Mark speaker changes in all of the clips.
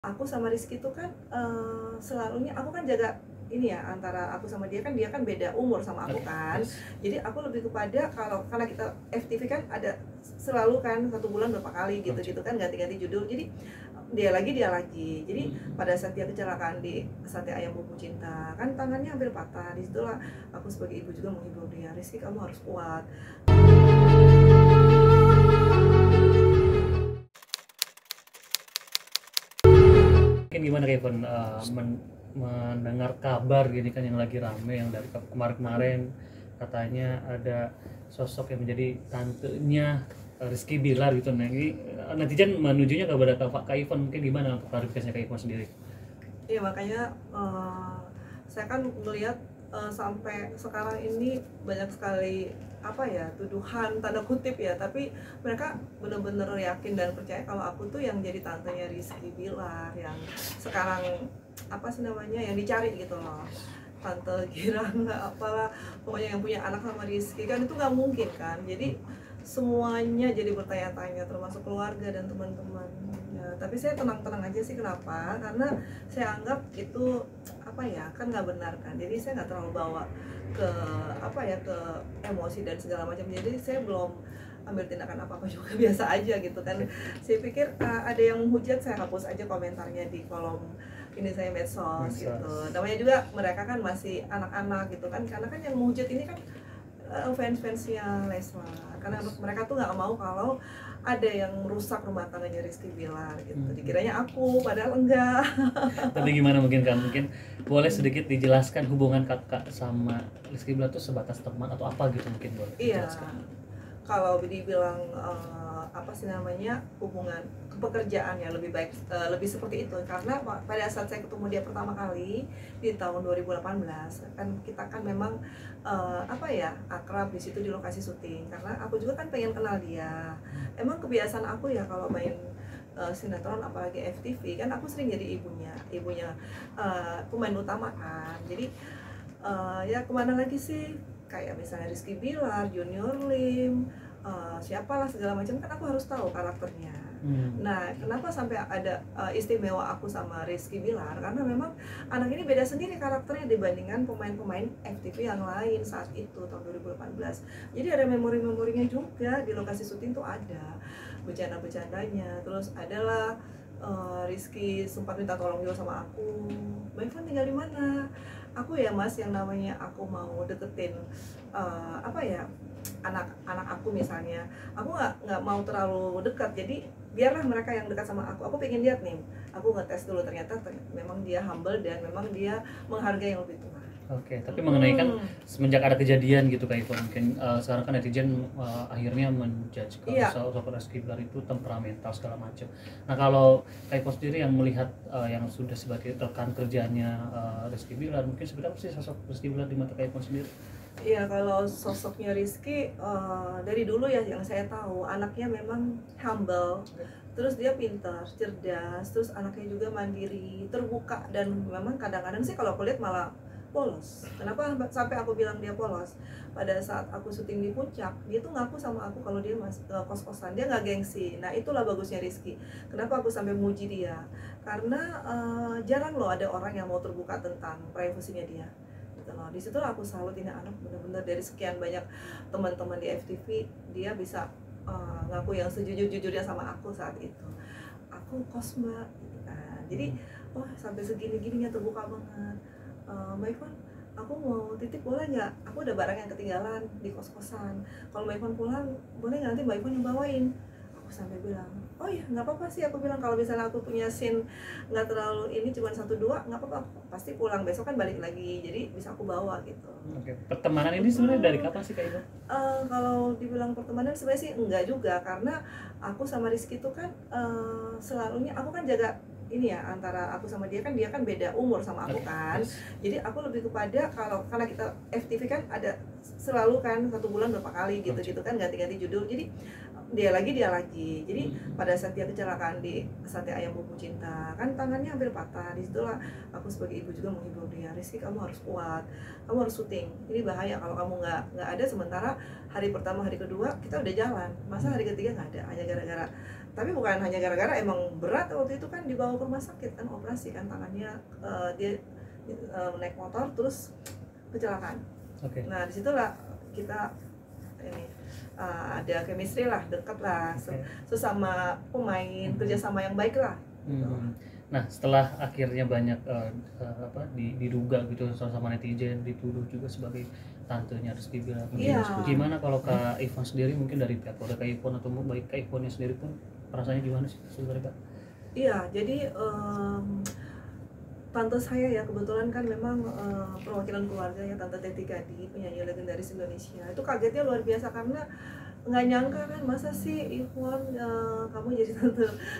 Speaker 1: Aku sama Rizky tuh kan selalunya aku kan jaga ini ya, antara aku sama dia kan beda umur sama aku kan.
Speaker 2: Yes.
Speaker 1: Jadi aku lebih kepada karena kita FTV kan ada selalu kan 1 bulan berapa kali gitu-gitu kan, ganti-ganti judul. Jadi dia lagi. Jadi pada saat dia kecelakaan di Sate Ayam Bumbu Cinta kan tangannya hampir patah. Disitulah aku sebagai ibu juga menghibur dia, Rizky kamu harus kuat.
Speaker 2: Mungkin gimana Kevin mendengar kabar gini kan yang lagi rame yang dari kemarin-kemarin katanya ada sosok yang menjadi tantenya Rizky Bilar gitu. Nah ini netizen menujunya kepada Kak Ivan, mungkin gimana untuk klarifikasinya Kak Ivan sendiri?
Speaker 1: Iya makanya saya kan melihat sampai sekarang ini banyak sekali apa ya, tuduhan tanda kutip ya, tapi mereka benar-benar yakin dan percaya kalau aku tuh yang jadi tantenya Rizky Bilar yang sekarang apa sih namanya yang dicari gitu loh, tante girang nggak apalah, pokoknya yang punya anak sama Rizky kan itu nggak mungkin kan. Jadi semuanya jadi bertanya-tanya termasuk keluarga dan teman-teman ya, tapi saya tenang-tenang aja sih. Kenapa? Karena saya anggap itu apa ya, kan nggak benar kan, jadi saya nggak terlalu bawa ke apa ya, ke emosi dan segala macam. Jadi saya belum ambil tindakan apa-apa juga biasa aja gitu kan. Saya pikir ada yang menghujat, saya hapus aja komentarnya di kolom ini saya medsos gitu. Namanya juga mereka kan masih anak-anak gitu kan, karena kan yang menghujat ini kan fans-fansnya Leslar, karena mereka tuh nggak mau kalau ada yang merusak rumah tangganya Rizky Bilar gitu. Dikiranya aku, padahal enggak.
Speaker 2: Tapi gimana mungkin Kak, mungkin boleh sedikit dijelaskan hubungan kakak sama Rizky Bilar itu sebatas teman atau apa gitu, mungkin boleh
Speaker 1: Iya,
Speaker 2: dijelaskan.
Speaker 1: kalau dibilang apa sih namanya, hubungan pekerjaan ya lebih baik, lebih seperti itu. Karena pada saat saya ketemu dia pertama kali di tahun 2018 kan, kita kan memang apa ya, akrab di situ di lokasi syuting, karena aku juga kan pengen kenal dia. Emang kebiasaan aku ya kalau main sinetron apalagi FTV kan, aku sering jadi ibunya pemain utama kan. Jadi ya kemana lagi sih, kayak misalnya Rizky Bilar, Junior Lim, siapalah segala macam kan aku harus tahu karakternya. Nah, kenapa sampai ada istimewa aku sama Rizky Bilar? Karena memang anak ini beda sendiri karakternya dibandingkan pemain-pemain FTV yang lain saat itu tahun 2018. Jadi ada memori-memorinya juga di lokasi syuting tuh, ada bercanda-bercandanya. Terus adalah Rizky sempat minta tolong juga sama aku, Mbak Ivan tinggal di mana? Aku ya mas, yang namanya aku mau deketin apa ya, anak aku misalnya, aku nggak mau terlalu dekat, jadi biarlah mereka yang dekat sama aku pengen lihat nih, aku ngetes dulu, ternyata memang dia humble dan memang dia menghargai yang lebih tua.
Speaker 2: Oke, tapi mengenai kan semenjak ada kejadian gitu Kak Ivon, mungkin sekarang kan netizen akhirnya menjudge kalau sosok Rizky Bilar itu temperamental segala macam. Nah kalau Kak Ivon sendiri yang melihat yang sudah sebagai rekan kerjanya Rizky Bilar, mungkin sebenarnya apa sih sosok Rizky Bilar di mata Kak Ivon sendiri?
Speaker 1: Iya, kalau sosoknya Rizky dari dulu ya yang saya tahu, anaknya memang humble, terus dia pintar, cerdas, terus anaknya juga mandiri, terbuka, dan memang kadang-kadang sih kalau aku lihat malah polos. Kenapa sampai aku bilang dia polos? Pada saat aku syuting di Puncak, dia tuh ngaku sama aku kalau dia masih kos-kosan, dia nggak gengsi. Nah itulah bagusnya Rizky. Kenapa aku sampai muji dia? Karena jarang loh ada orang yang mau terbuka tentang privasinya dia. Gitu loh. Disitulah aku salut, ini anak bener-bener dari sekian banyak teman-teman di FTV, dia bisa ngaku yang sejujur-jujurnya sama aku saat itu. Aku kos mbak, gitu kan. Jadi sampai segini-gininya terbuka banget. Mbak Ivan, aku mau titip boleh nggak? Aku ada barang yang ketinggalan di kos-kosan. Kalau Mbak Ivan pulang, boleh nggak nanti Mbak Ivan yang bawain? Aku sampai bilang, oh iya nggak apa-apa sih. Aku bilang kalau misalnya aku punya scene nggak terlalu ini, cuma 1-2, nggak apa-apa. Pasti pulang besok kan balik lagi, jadi bisa aku bawa gitu.
Speaker 2: Oke, pertemanan ini sebenarnya dari kapan sih Kak Ivon?
Speaker 1: Kalau dibilang pertemanan sebenarnya sih enggak juga, karena aku sama Rizky itu kan selalunya aku kan jaga ini ya, antara aku sama dia kan beda umur sama aku kan. Jadi aku lebih kepada karena kita FTV kan ada selalu kan 1 bulan berapa kali gitu kan, ganti-ganti judul. Jadi dia lagi. Jadi pada saat dia kecelakaan di Sate Ayam Bumbu Cinta kan tangannya hampir patah. Disitulah aku sebagai ibu juga menghibur dia, Rizky kamu harus kuat, kamu harus syuting, ini bahaya kalau kamu nggak ada. Sementara hari pertama hari kedua kita udah jalan, masa hari ketiga nggak ada hanya gara-gara Tapi bukan hanya gara-gara emang berat, waktu itu kan dibawa ke rumah sakit kan, operasi kan tangannya, dia naik motor terus kecelakaan. Nah disitulah kita ini ada chemistry lah, dekat lah, sesama pemain, kerjasama yang baik lah.
Speaker 2: Nah setelah akhirnya banyak diduga gitu sama netizen, dituduh juga sebagai tantenya Rizky Bilar, gimana kalau Kak Ivon sendiri, mungkin dari pihak keluarga Kak Ivon atau baik Kak Ivonnya sendiri pun perasaannya gimana sih sebenarnya Kak?
Speaker 1: Iya, jadi tante saya ya kebetulan kan memang perwakilan keluarga ya, Tante Teti Gadi, penyanyi legendaris Indonesia. Itu kagetnya luar biasa karena nggak nyangka kan, masa sih Ivon kamu jadi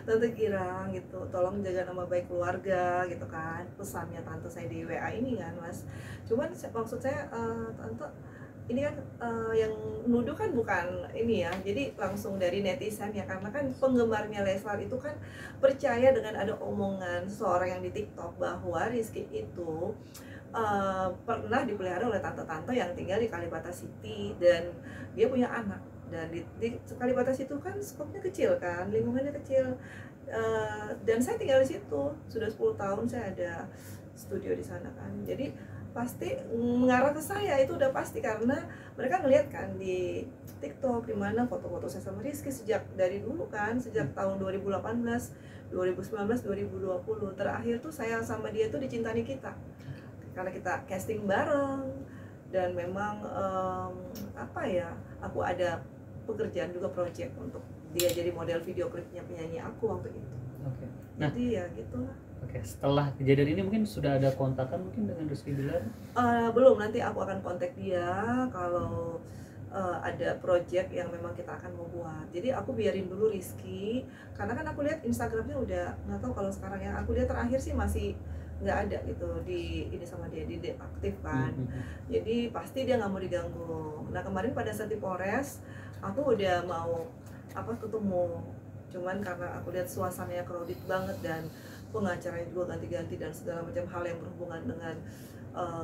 Speaker 1: tante Girang gitu, tolong jaga nama baik keluarga gitu kan, pesannya tante saya di WA ini kan Mas. Cuman maksud saya tante ini kan yang nuduh kan bukan ini ya, jadi langsung dari netizen ya, karena kan penggemarnya Leslar itu kan percaya dengan ada omongan seorang yang di TikTok bahwa Rizky itu pernah dipelihara oleh tante-tante yang tinggal di Kalibata City dan dia punya anak. Dan di Kalibata City kan skopnya kecil kan, lingkungannya kecil, dan saya tinggal di situ sudah 10 tahun, saya ada studio di sana kan, jadi pasti mengarah ke saya, itu udah pasti karena mereka ngeliat kan di TikTok di mana foto-foto saya sama Rizky sejak dari dulu kan, sejak tahun 2018, 2019, 2020. Terakhir tuh saya sama dia tuh di Cinta Nikita karena kita casting bareng, dan memang aku ada pekerjaan juga, project untuk dia jadi model video klipnya penyanyi aku waktu itu. Nah, jadi ya gitulah.
Speaker 2: Setelah kejadian ini mungkin sudah ada kontakan mungkin dengan Rizky Bilar?
Speaker 1: Belum, nanti aku akan kontak dia kalau ada project yang memang kita akan mau buat. Jadi aku biarin dulu Rizky, karena kan aku lihat Instagramnya udah nggak tahu kalau sekarang, yang aku lihat terakhir sih masih nggak ada gitu di ini sama dia, di deaktif kan. Jadi pasti dia nggak mau diganggu. Nah kemarin pada saat di Polres aku udah mau ketemu, cuman karena aku lihat suasananya crowded banget dan pengacaranya juga ganti-ganti dan segala macam hal yang berhubungan dengan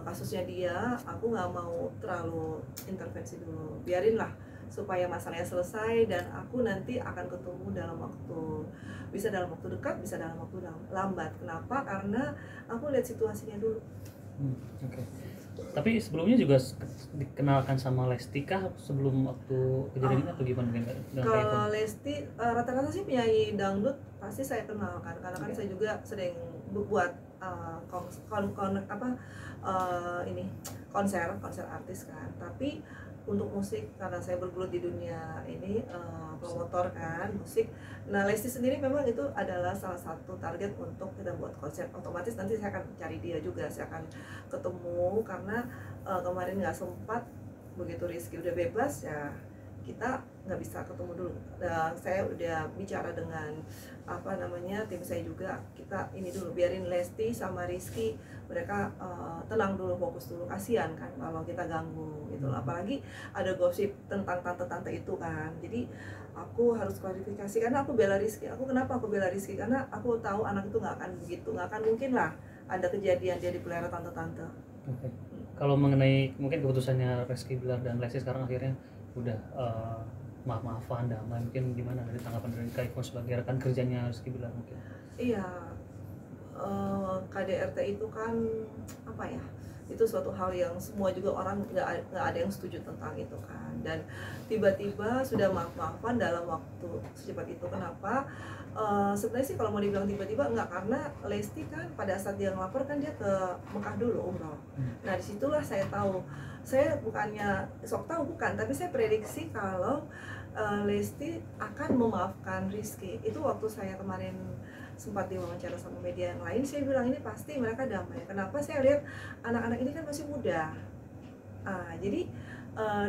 Speaker 1: kasusnya dia, aku nggak mau terlalu intervensi dulu, biarin lah supaya masalahnya selesai, dan aku nanti akan ketemu dalam waktu, bisa dalam waktu dekat, bisa dalam waktu lambat. Kenapa? Karena aku lihat situasinya dulu.
Speaker 2: Tapi sebelumnya juga dikenalkan sama Lesti kah sebelum waktu kejadian ini atau gimana?
Speaker 1: Kalau Lesti rata-rata sih penyanyi dangdut pasti saya kenal kan, karena kan saya juga sering buat konser artis kan. Tapi untuk musik, karena saya bergelut di dunia ini promotor kan musik. Nah Lesti sendiri memang itu adalah salah satu target untuk kita buat konser. Otomatis nanti saya akan cari dia juga, saya akan ketemu, karena kemarin nggak sempat, begitu Rizky udah bebas ya kita nggak bisa ketemu dulu. Saya udah bicara dengan tim saya juga, kita ini dulu biarin Lesti sama Rizky mereka tenang dulu, fokus dulu, kasihan kan kalau kita ganggu gitu. Apalagi ada gosip tentang tante-tante itu kan, jadi aku harus klarifikasi karena aku bela Rizky. Kenapa aku bela Rizky? Karena aku tahu anak itu nggak akan begitu, nggak akan mungkin lah ada kejadian dia dipelihara tante-tante.
Speaker 2: Kalau mengenai mungkin keputusannya Rizky Bilar dan Lesti sekarang akhirnya udah maaf-maafan, damai, mungkin gimana dari tanggapan dari Kak Ivon sebagai rekan kerjanya Rizky Bilar mungkin?
Speaker 1: Iya, KDRT itu kan itu suatu hal yang semua juga orang nggak ada yang setuju tentang itu kan, dan tiba-tiba sudah maaf-maafan dalam waktu secepat itu. Kenapa? Sebenarnya sih kalau mau dibilang tiba-tiba enggak, karena Lesti kan pada saat dia ngelapor kan dia ke Mekah dulu umroh. Nah disitulah saya tahu, saya bukannya sok tahu bukan, tapi saya prediksi kalau Lesti akan memaafkan Rizky. Itu waktu saya kemarin sempat diwawancara sama media yang lain, saya bilang ini pasti mereka damai. Kenapa? Saya lihat anak-anak ini kan masih muda, jadi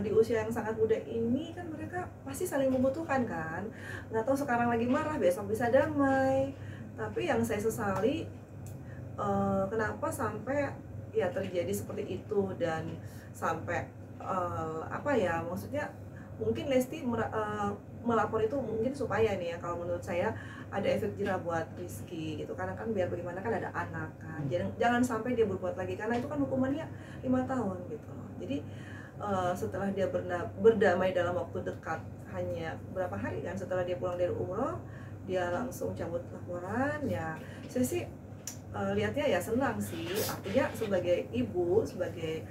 Speaker 1: di usia yang sangat muda ini kan mereka pasti saling membutuhkan kan. Nggak tahu sekarang lagi marah, besok bisa damai. Tapi yang saya sesali kenapa sampai ya terjadi seperti itu, dan sampai maksudnya mungkin Lesti melapor itu mungkin supaya nih ya, kalau menurut saya ada efek jerah buat Rizky gitu, karena kan biar bagaimana kan ada anak kan, jangan sampai dia berbuat lagi, karena itu kan hukumannya 5 tahun gitu. Jadi setelah dia berdamai dalam waktu dekat, hanya berapa hari kan setelah dia pulang dari umroh, dia langsung cabut laporan, ya saya sih lihatnya ya senang sih. Artinya sebagai ibu, sebagai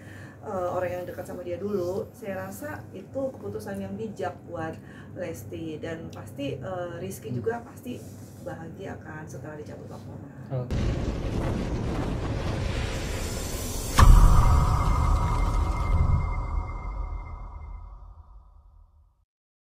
Speaker 1: orang yang dekat sama dia dulu, saya rasa itu keputusan yang bijak buat Lesti, dan pasti Rizky juga pasti bahagia kan setelah dicabut laporan.
Speaker 2: Oke.